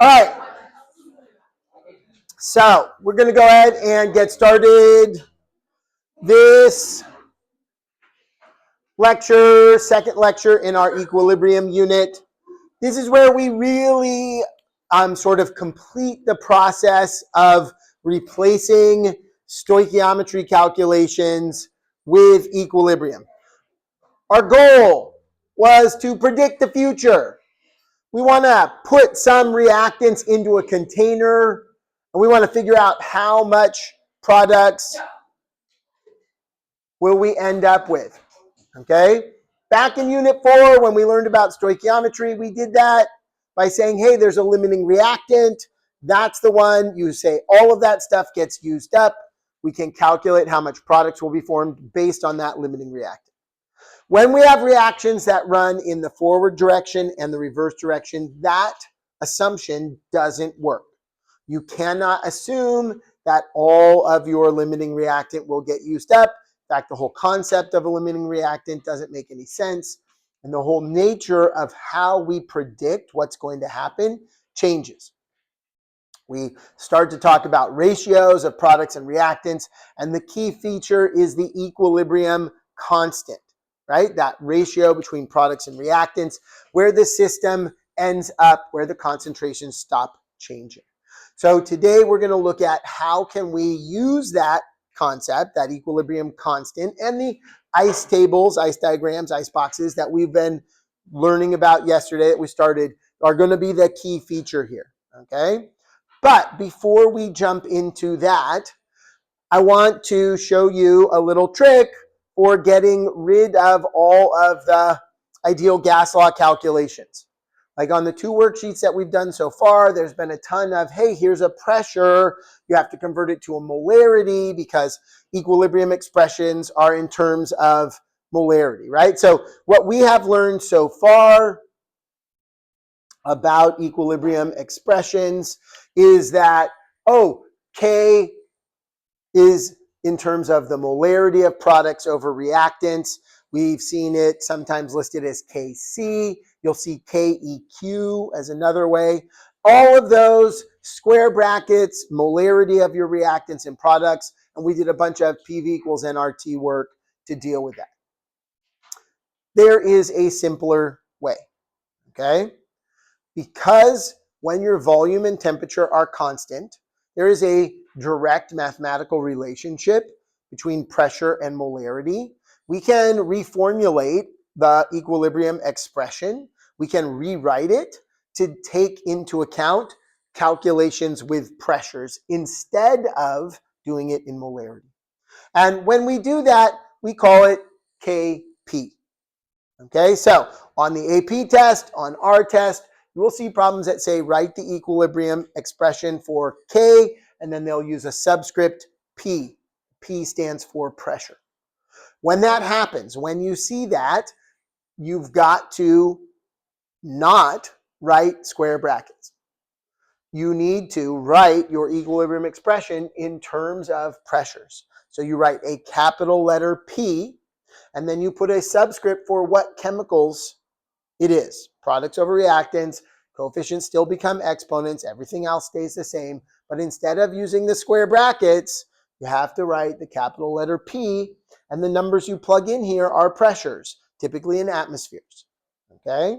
All right, so we're going to go ahead and get started. This lecture, second lecture in our equilibrium unit. This is where we really sort of complete the process of replacing stoichiometry calculations with equilibrium. Our goal was to predict the future. We want to put some reactants into a container, and we want to figure out how much products will we end up with. Okay? Back in Unit 4, when we learned about stoichiometry, we did that by saying, hey, there's a limiting reactant. That's the one. You say all of that stuff gets used up. We can calculate how much products will be formed based on that limiting reactant. When we have reactions that run in the forward direction and the reverse direction, that assumption doesn't work. You cannot assume that all of your limiting reactant will get used up. In fact, the whole concept of a limiting reactant doesn't make any sense. And the whole nature of how we predict what's going to happen changes. We start to talk about ratios of products and reactants, and the key feature is the equilibrium constant, right? That ratio between products and reactants, where the system ends up, where the concentrations stop changing. So today we're going to look at how can we use that concept, that equilibrium constant, and the ice tables, ice diagrams, ice boxes that we've been learning about yesterday that we started are going to be the key feature here, okay? But before we jump into that, I want to show you a little trick for getting rid of all of the ideal gas law calculations. Like on the two worksheets that we've done so far, there's been a ton of, hey, here's a pressure. You have to convert it to a molarity because equilibrium expressions are in terms of molarity, right? So what we have learned so far about equilibrium expressions is that, K is in terms of the molarity of products over reactants. We've seen it sometimes listed as Kc. You'll see Keq as another way. All of those square brackets, molarity of your reactants and products, and we did a bunch of PV equals nRT work to deal with that. There is a simpler way, okay? Because when your volume and temperature are constant, there is a direct mathematical relationship between pressure and molarity. We can reformulate the equilibrium expression. We can rewrite it to take into account calculations with pressures instead of doing it in molarity. And when we do that, we call it Kp. Okay, so on the AP test, on our test, you will see problems that say write the equilibrium expression for K, and then they'll use a subscript P. P stands for pressure. When that happens, when you see that, you've got to not write square brackets. You need to write your equilibrium expression in terms of pressures. So you write a capital letter P, and then you put a subscript for what chemicals it is. Products over reactants, coefficients still become exponents, everything else stays the same. But instead of using the square brackets, you have to write the capital letter P, and the numbers you plug in here are pressures, typically in atmospheres. Okay?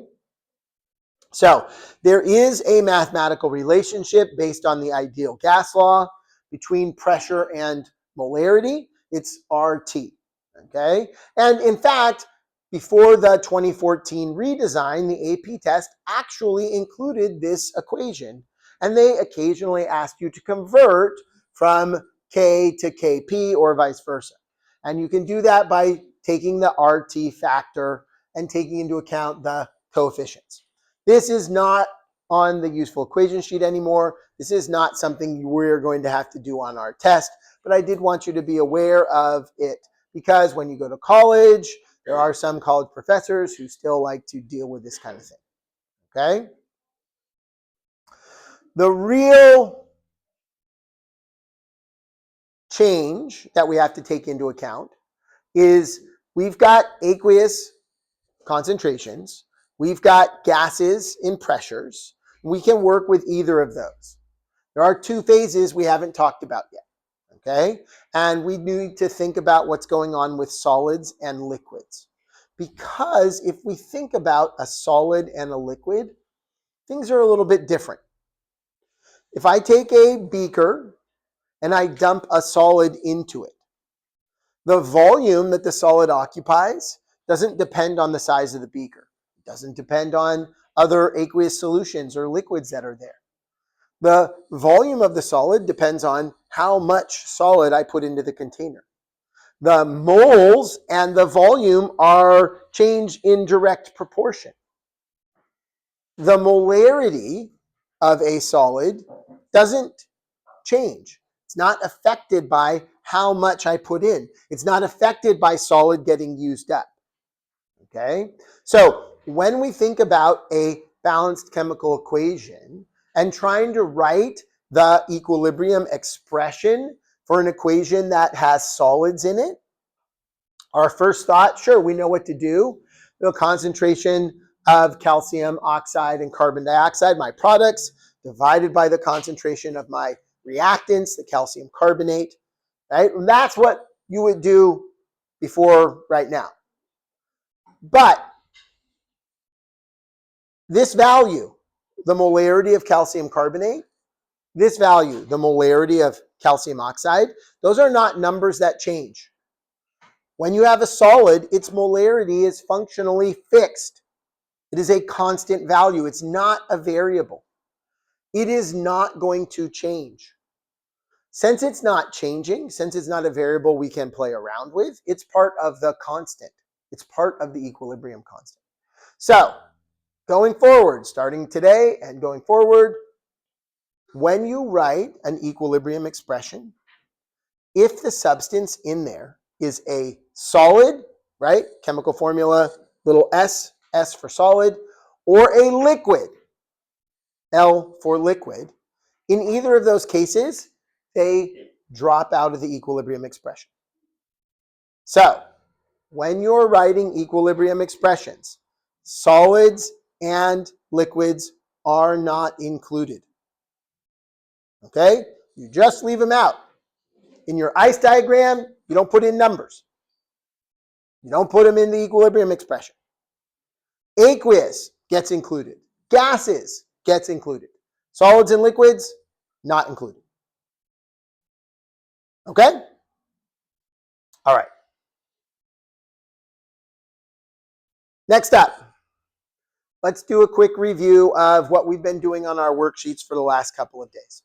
So there is a mathematical relationship based on the ideal gas law between pressure and molarity. It's RT. Okay? And in fact, before the 2014 redesign, the AP test actually included this equation. And they occasionally asked you to convert from K to Kp or vice versa. And you can do that by taking the RT factor and taking into account the coefficients. This is not on the useful equation sheet anymore. This is not something we're going to have to do on our test, but I did want you to be aware of it because when you go to college, there are some college professors who still like to deal with this kind of thing, okay? The real change that we have to take into account is we've got aqueous concentrations, we've got gases in pressures. We can work with either of those. There are two phases we haven't talked about yet, okay? And we need to think about what's going on with solids and liquids. Because if we think about a solid and a liquid, things are a little bit different. If I take a beaker and I dump a solid into it, the volume that the solid occupies doesn't depend on the size of the beaker. It doesn't depend on other aqueous solutions or liquids that are there. The volume of the solid depends on how much solid I put into the container. The moles and the volume are changed in direct proportion. The molarity of a solid doesn't change. It's not affected by how much I put in. It's not affected by solid getting used up. Okay? So when we think about a balanced chemical equation and trying to write the equilibrium expression for an equation that has solids in it, our first thought, sure, we know what to do. The concentration of calcium oxide and carbon dioxide, my products, divided by the concentration of my reactants, the calcium carbonate, right? And that's what you would do before right now. But this value, the molarity of calcium carbonate, this value, the molarity of calcium oxide, those are not numbers that change. When you have a solid, its molarity is functionally fixed. It is a constant value. It's not a variable. It is not going to change. Since it's not changing, since it's not a variable we can play around with, it's part of the constant. It's part of the equilibrium constant. So, going forward, starting today and going forward, when you write an equilibrium expression, if the substance in there is a solid, right? Chemical formula, little s, S for solid, or a liquid, L for liquid. In either of those cases, they drop out of the equilibrium expression. So, when you're writing equilibrium expressions, solids and liquids are not included. Okay? You just leave them out. In your ice diagram, you don't put in numbers. You don't put them in the equilibrium expression. Aqueous gets included. Gases gets included. Solids and liquids, not included. Okay? All right. Next up, let's do a quick review of what we've been doing on our worksheets for the last couple of days.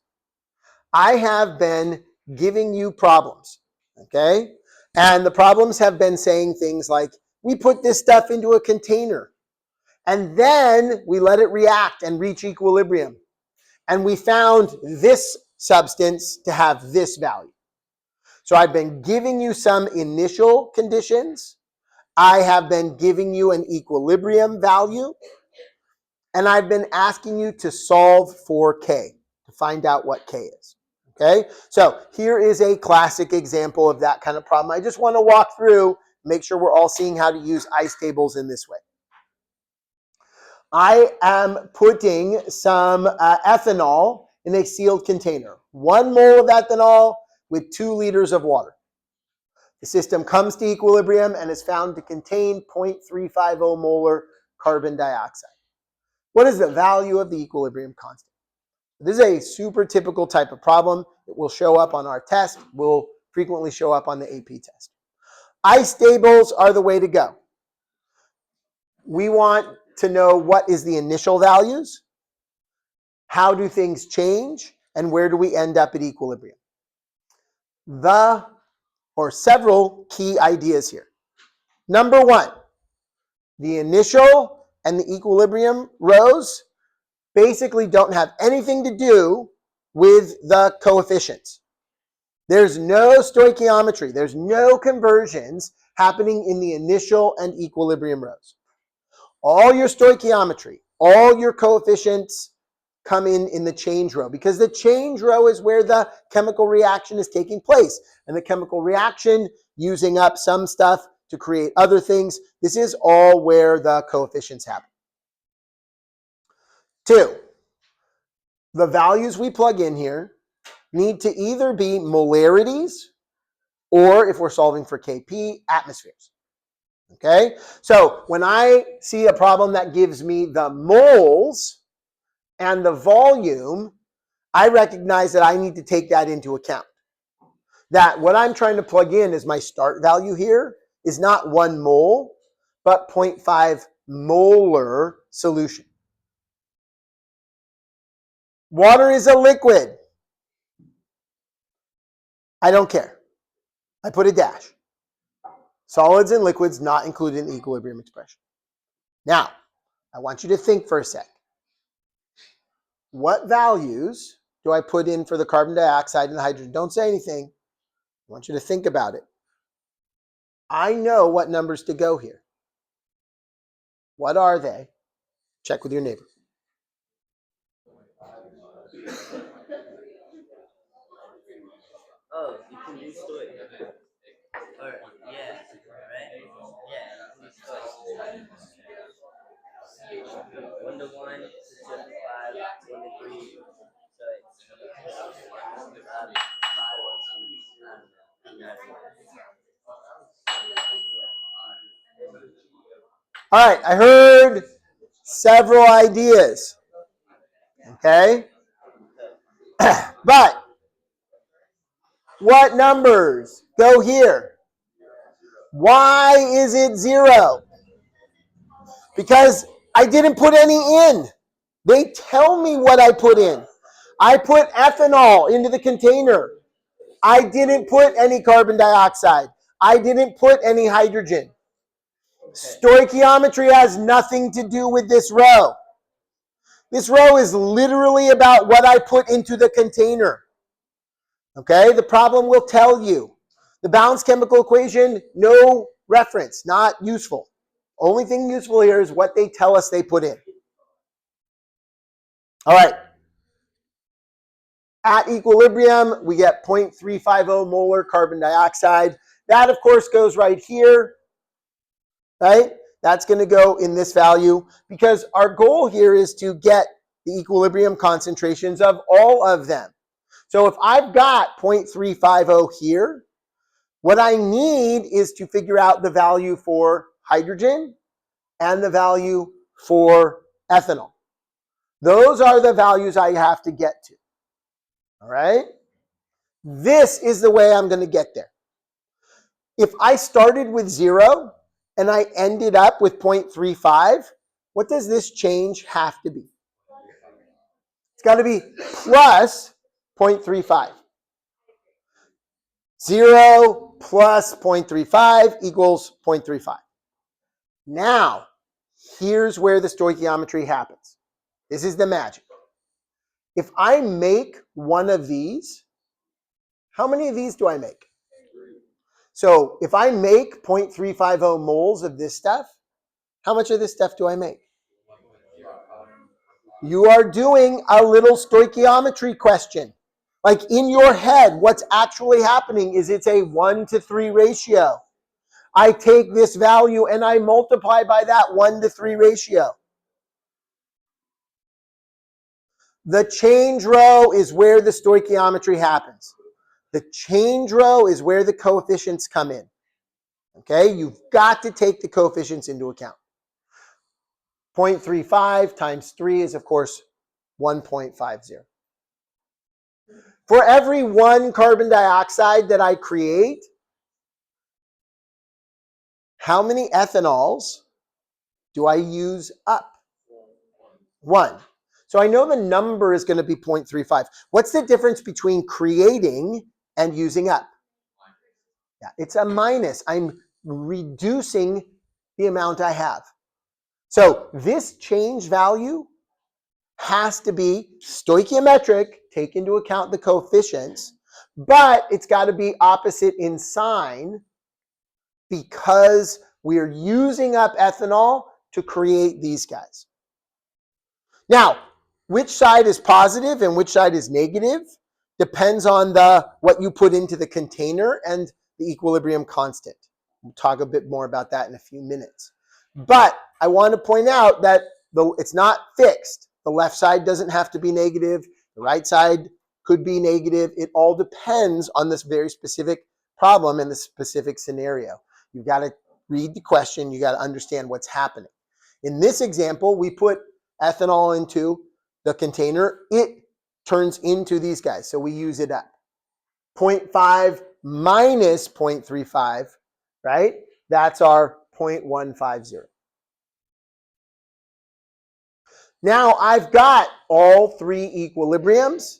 I have been giving you problems, okay? And the problems have been saying things like, we put this stuff into a container, and then we let it react and reach equilibrium. And we found this substance to have this value. So I've been giving you some initial conditions. I have been giving you an equilibrium value. And I've been asking you to solve for K, to find out what K is. Okay? So here is a classic example of that kind of problem. I just want to walk through, make sure we're all seeing how to use ice tables in this way. I am putting some ethanol in a sealed container. 1 mole of ethanol with 2 liters of water. The system comes to equilibrium and is found to contain 0.350 molar carbon dioxide. What is the value of the equilibrium constant? This is a super typical type of problem. It will show up on our test, will frequently show up on the AP test. Ice tables are the way to go. We want to know what is the initial values, how do things change, and where do we end up at equilibrium. Several key ideas here. Number 1, the initial and the equilibrium rows basically don't have anything to do with the coefficients. There's no stoichiometry. There's no conversions happening in the initial and equilibrium rows. All your stoichiometry, all your coefficients come in the change row, because the change row is where the chemical reaction is taking place. And the chemical reaction using up some stuff to create other things, this is all where the coefficients happen. 2, the values we plug in here need to either be molarities or, if we're solving for Kp, atmospheres. Okay? So when I see a problem that gives me the moles and the volume, I recognize that I need to take that into account. That what I'm trying to plug in as my start value here is not 1 mole, but 0.5 molar solution. Water is a liquid. I don't care. I put a dash. Solids and liquids not included in the equilibrium expression. Now, I want you to think for a sec. What values do I put in for the carbon dioxide and the hydrogen? Don't say anything. I want you to think about it. I know what numbers to go here. What are they? Check with your neighbor. Oh, you can do story. Or, yeah, right? Yeah, you can do story. 1 to 1, 2 to 5, 1 to 3. So it's 5 to 2. I don't know. All right, I heard several ideas. Okay? But what numbers go here? Why is it 0? Because I didn't put any in. They tell me what I put in. I put ethanol into the container. I didn't put any carbon dioxide. I didn't put any hydrogen. Stoichiometry has nothing to do with this row. This row is literally about what I put into the container. Okay, the problem will tell you. The balanced chemical equation, no reference, not useful. Only thing useful here is what they tell us they put in. All right. At equilibrium, we get 0.350 molar carbon dioxide. That, of course, goes right here, right? That's going to go in this value because our goal here is to get the equilibrium concentrations of all of them. So if I've got 0.350 here, what I need is to figure out the value for hydrogen and the value for ethanol. Those are the values I have to get to. All right? This is the way I'm going to get there. If I started with 0 and I ended up with 0.35, what does this change have to be? It's got to be plus 0.35. 0 plus 0.35 equals 0.35. Now, here's where the stoichiometry happens. This is the magic. If I make one of these, how many of these do I make? So if I make 0.350 moles of this stuff, how much of this stuff do I make? You are doing a little stoichiometry question. Like in your head, what's actually happening is it's a 1-to-3 ratio. I take this value and I multiply by that 1-to-3 ratio. The change row is where the stoichiometry happens. The change row is where the coefficients come in. Okay, you've got to take the coefficients into account. 0.35 times 3 is, of course, 1.50. For every 1 carbon dioxide that I create, how many ethanols do I use up? 1. So I know the number is going to be 0.35. What's the difference between creating and using up? Yeah, it's a minus. I'm reducing the amount I have. So this change value has to be stoichiometric, take into account the coefficients, but it's got to be opposite in sign because we're using up ethanol to create these guys. Now, which side is positive and which side is negative depends on what you put into the container and the equilibrium constant. We'll talk a bit more about that in a few minutes. But I want to point out that it's not fixed. The left side doesn't have to be negative. The right side could be negative. It all depends on this very specific problem and the specific scenario. You've got to read the question. You got to understand what's happening. In this example, we put ethanol into the container. It turns into these guys, so we use it up. 0.5 minus 0.35, right? That's our 0.150. Now I've got all three equilibriums.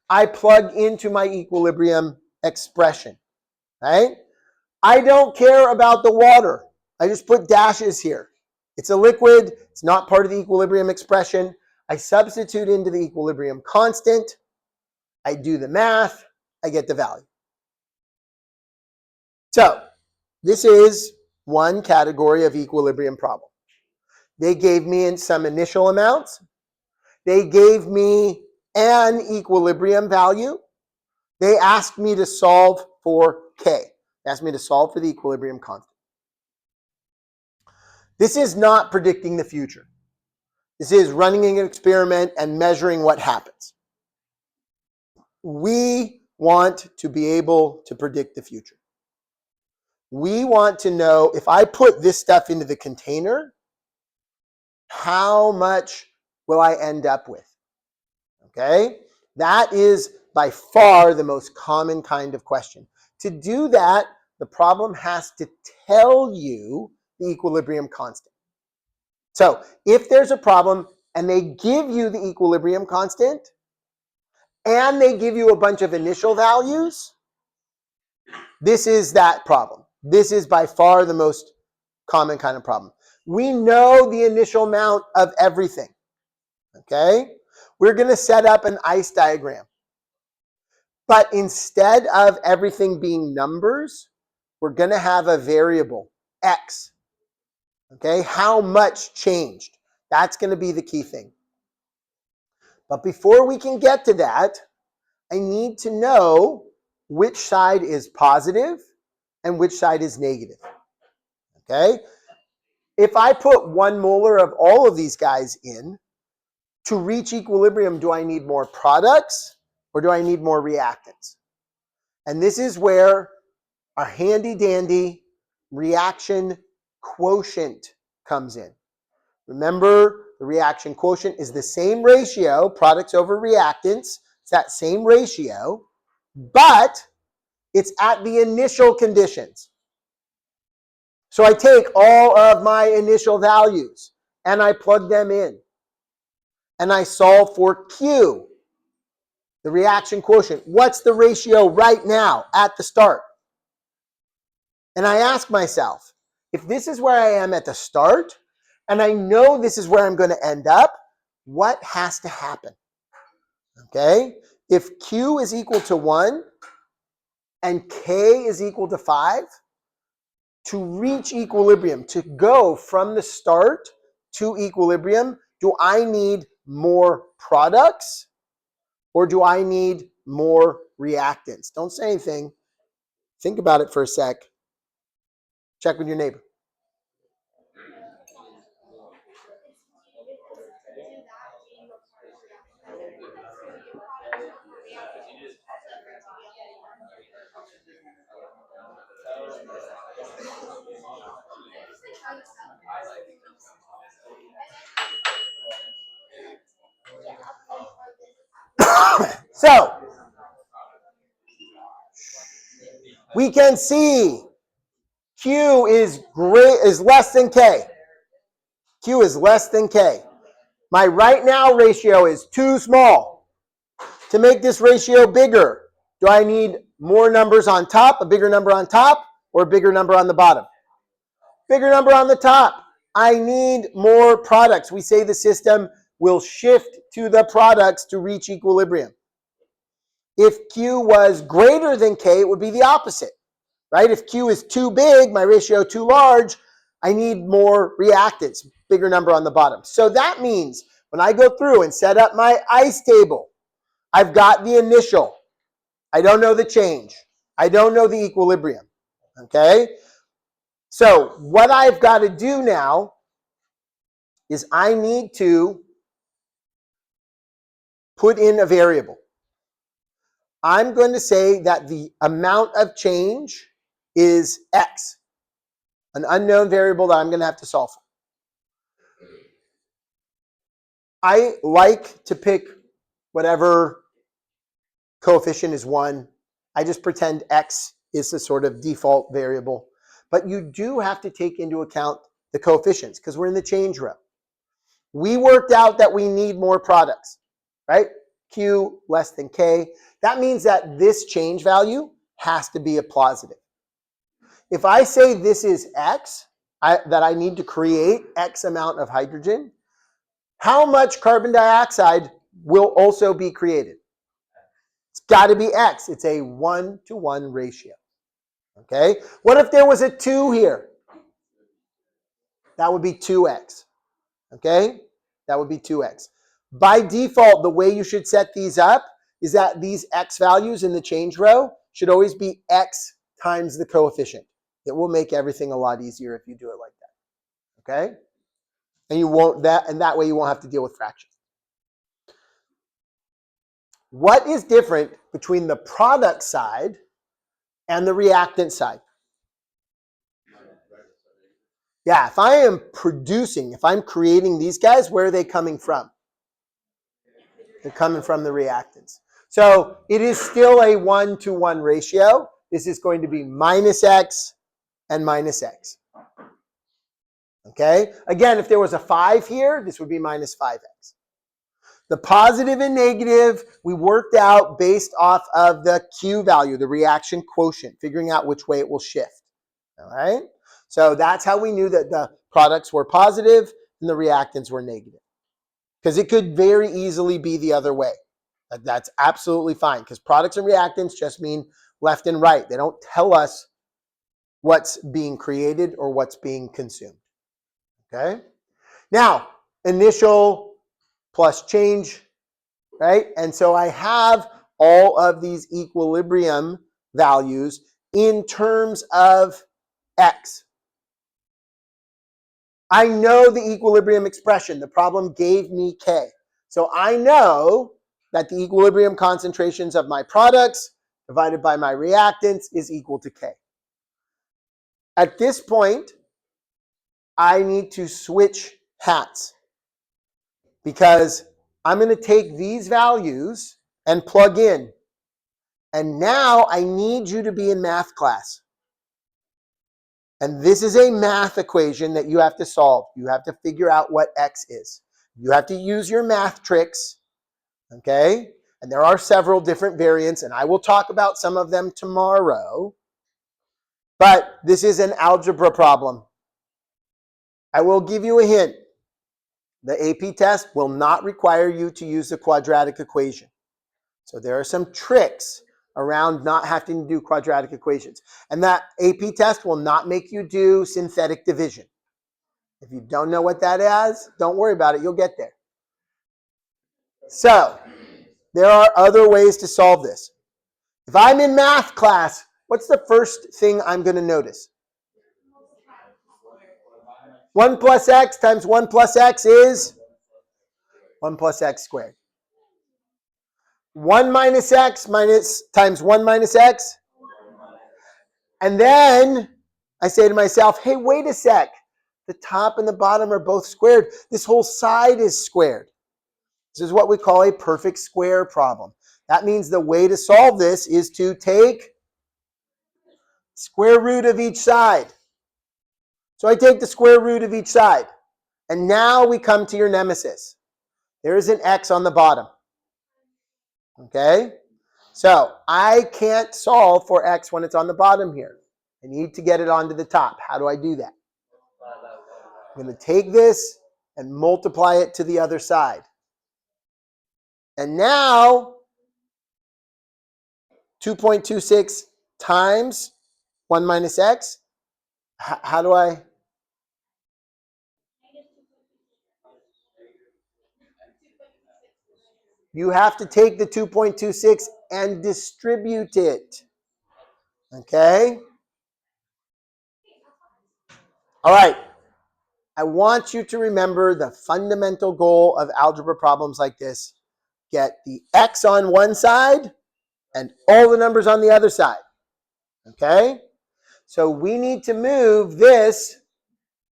I plug into my equilibrium expression, right? I don't care about the water. I just put dashes here. It's a liquid. It's not part of the equilibrium expression. I substitute into the equilibrium constant. I do the math. I get the value. So this is one category of equilibrium problem. They gave me in some initial amounts. They gave me an equilibrium value. They asked me to solve for K. They asked me to solve for the equilibrium constant. This is not predicting the future. This is running an experiment and measuring what happens. We want to be able to predict the future. We want to know if I put this stuff into the container, how much will I end up with? Okay? That is by far the most common kind of question. To do that, the problem has to tell you the equilibrium constant. So if there's a problem and they give you the equilibrium constant and they give you a bunch of initial values, this is that problem. This is by far the most common kind of problem. We know the initial amount of everything. Okay? We're going to set up an ice diagram. But instead of everything being numbers, we're going to have a variable, x. Okay? How much changed? That's going to be the key thing. But before we can get to that, I need to know which side is positive and which side is negative. Okay? If I put 1 molar of all of these guys in, to reach equilibrium, do I need more products or do I need more reactants? And this is where our handy dandy reaction quotient comes in. Remember, the reaction quotient is the same ratio, products over reactants. It's that same ratio, but it's at the initial conditions. So I take all of my initial values and I plug them in. And I solve for Q, the reaction quotient. What's the ratio right now at the start? And I ask myself, if this is where I am at the start, and I know this is where I'm going to end up, what has to happen? Okay? If Q is equal to 1 and K is equal to 5, to reach equilibrium, to go from the start to equilibrium, do I need more products or do I need more reactants? Don't say anything. Think about it for a sec. Check with your neighbor. So, we can see Q is less than K. Q is less than K. My right now ratio is too small. To make this ratio bigger, do I need more numbers on top, a bigger number on top, or a bigger number on the bottom? Bigger number on the top. I need more products. We say the system will shift to the products to reach equilibrium. If Q was greater than K, it would be the opposite, right? If Q is too big, my ratio too large, I need more reactants, bigger number on the bottom. So that means when I go through and set up my ICE table, I've got the initial. I don't know the change. I don't know the equilibrium, okay? So what I've got to do now is I need to put in a variable. I'm going to say that the amount of change is X, an unknown variable that I'm going to have to solve for. I like to pick whatever coefficient is 1. I just pretend X is the sort of default variable. But you do have to take into account the coefficients because we're in the change row. We worked out that we need more products, right? Q less than K. That means that this change value has to be a positive. If I say this is X, that I need to create X amount of hydrogen, how much carbon dioxide will also be created? It's got to be X. It's a 1-to-1 ratio. Okay? What if there was a 2 here? That would be 2X. Okay? That would be 2X. By default, the way you should set these up is that these X values in the change row should always be X times the coefficient. It will make everything a lot easier if you do it like that. Okay? And that way you won't have to deal with fractions. What is different between the product side and the reactant side? Yeah, if I am producing, if I'm creating these guys, where are they coming from? They're coming from the reactants. So it is still a 1-to-1 ratio. This is going to be minus X and minus X. Okay? Again, if there was a 5 here, this would be minus 5X. The positive and negative, we worked out based off of the Q value, the reaction quotient, figuring out which way it will shift. All right? So that's how we knew that the products were positive and the reactants were negative. Because it could very easily be the other way. That's absolutely fine because products and reactants just mean left and right. They don't tell us what's being created or what's being consumed. Okay? Now, initial plus change, right? And so I have all of these equilibrium values in terms of X. I know the equilibrium expression. The problem gave me K. So I know that the equilibrium concentrations of my products divided by my reactants is equal to K. At this point, I need to switch hats because I'm going to take these values and plug in. And now I need you to be in math class. And this is a math equation that you have to solve. You have to figure out what X is. You have to use your math tricks, okay? And there are several different variants, and I will talk about some of them tomorrow. But this is an algebra problem. I will give you a hint. The AP test will not require you to use the quadratic equation. So there are some tricks around not having to do quadratic equations. And that AP test will not make you do synthetic division. If you don't know what that is, don't worry about it. You'll get there. So there are other ways to solve this. If I'm in math class, what's the first thing I'm going to notice? 1 plus x times 1 plus x is 1 plus x squared. 1 minus x times 1 minus x. And then I say to myself, hey, wait a sec. The top and the bottom are both squared. This whole side is squared. This is what we call a perfect square problem. That means the way to solve this is to take square root of each side. So I take the square root of each side. And now we come to your nemesis. There is an x on the bottom. Okay? So I can't solve for x when it's on the bottom here. I need to get it onto the top. How do I do that? I'm going to take this and multiply it to the other side. And now 2.26 times 1 minus x. How do I? You have to take the 2.26 and distribute it. Okay? All right. I want you to remember the fundamental goal of algebra problems like this. get the x on one side and all the numbers on the other side. Okay? So we need to move this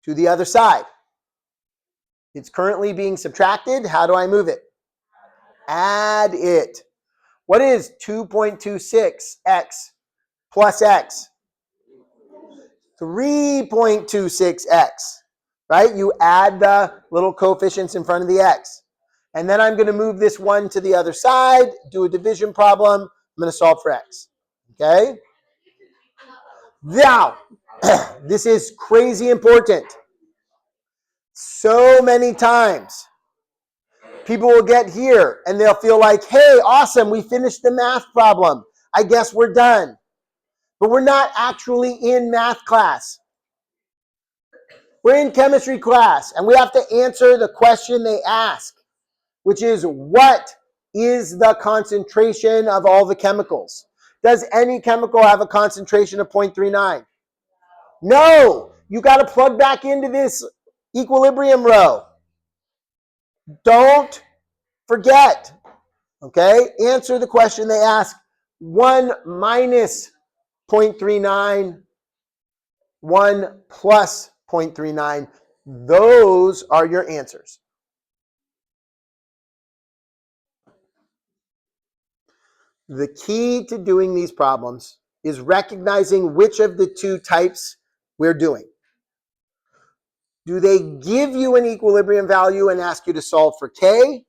to the other side. It's currently being subtracted. How do I move it? Add it. What is 2.26x plus x? 3.26x, right? You add the little coefficients in front of the x. And then I'm going to move this one to the other side, do a division problem. I'm going to solve for x. Okay? Now, this is crazy important. So many times, people will get here and they'll feel like, hey, awesome, we finished the math problem. I guess we're done. But we're not actually in math class. We're in chemistry class, and we have to answer the question they ask, which is, what is the concentration of all the chemicals? Does any chemical have a concentration of 0.39? No! You got to plug back into this equilibrium row. Don't forget. Okay? Answer the question they ask. 1 minus 0.39, 1 plus 0.39. Those are your answers. The key to doing these problems is recognizing which of the two types we're doing. Do they give you an equilibrium value and ask you to solve for K?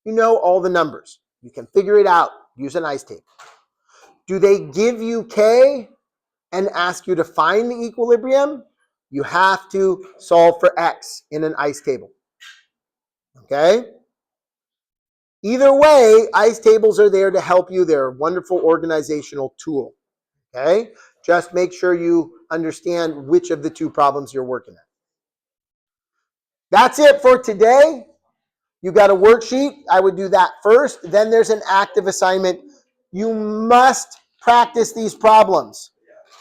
You know all the numbers. You can figure it out. Use an ice table. Do they give you K and ask you to find the equilibrium? You have to solve for X in an ice table. Okay? Either way, ice tables are there to help you. They're a wonderful organizational tool. Okay? Just make sure you understand which of the two problems you're working at. That's it for today. You got a worksheet. I would do that first. Then there's an active assignment. You must practice these problems.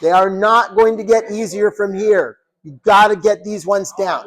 They are not going to get easier from here. You got to get these ones down.